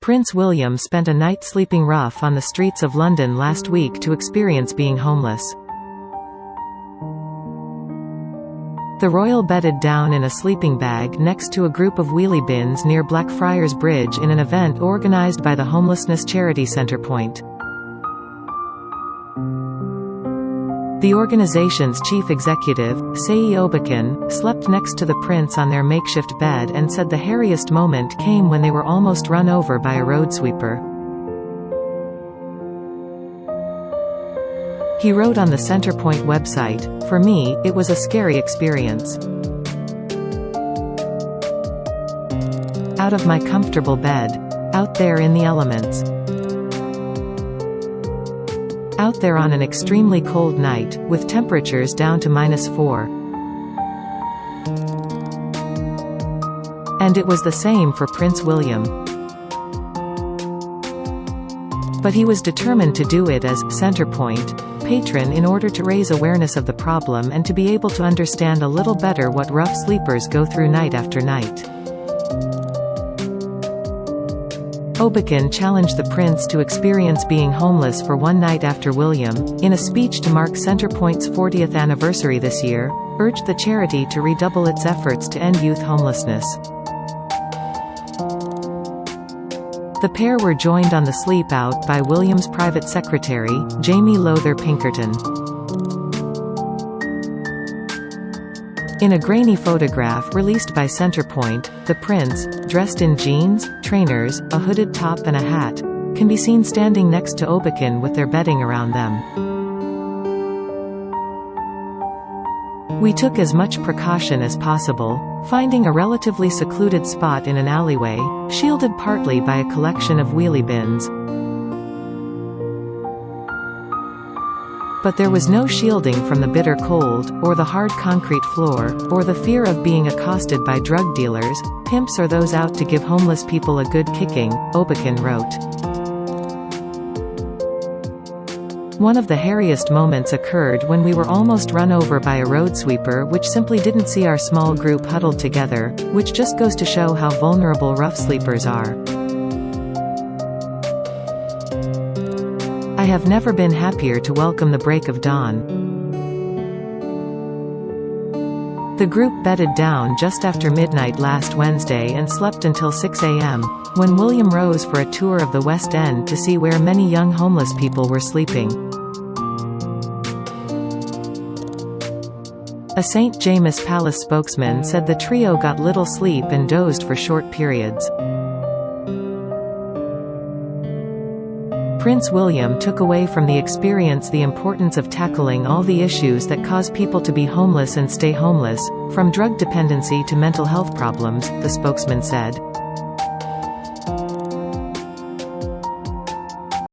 Prince William spent a night sleeping rough on the streets of London last week to experience being homeless. The royal bedded down in a sleeping bag next to a group of wheelie bins near Blackfriars Bridge in an event organised by the homelessness charity Centrepoint. The organization's chief executive, Seyi Obakan, slept next to the prince on their makeshift bed and said the hairiest moment came when they were almost run over by a road sweeper. He wrote on the Centrepoint website, "For me, it was a scary experience. Out of my comfortable bed. Out there in the elements. Out there on an extremely cold night, with temperatures down to -4. And it was the same for Prince William. But he was determined to do it as Centrepoint patron in order to raise awareness of the problem and to be able to understand a little better what rough sleepers go through night after night." Obakan challenged the prince to experience being homeless for one night after William, in a speech to mark Centrepoint's 40th anniversary this year, urged the charity to redouble its efforts to end youth homelessness. The pair were joined on the sleep out by William's private secretary, Jamie Lowther Pinkerton. In a grainy photograph released by Centrepoint, the prince, dressed in jeans, trainers, a hooded top and a hat, can be seen standing next to Obakan with their bedding around them. "We took as much precaution as possible, finding a relatively secluded spot in an alleyway, shielded partly by a collection of wheelie bins. But there was no shielding from the bitter cold, or the hard concrete floor, or the fear of being accosted by drug dealers, pimps or those out to give homeless people a good kicking," Obakan wrote. "One of the hairiest moments occurred when we were almost run over by a road sweeper which simply didn't see our small group huddled together, which just goes to show how vulnerable rough sleepers are. I have never been happier to welcome the break of dawn." The group bedded down just after midnight last Wednesday and slept until 6 a.m., when William rose for a tour of the West End to see where many young homeless people were sleeping. A St. James Palace spokesman said the trio got little sleep and dozed for short periods. Prince William took away from the experience the importance of tackling all the issues that cause people to be homeless and stay homeless, from drug dependency to mental health problems, the spokesman said.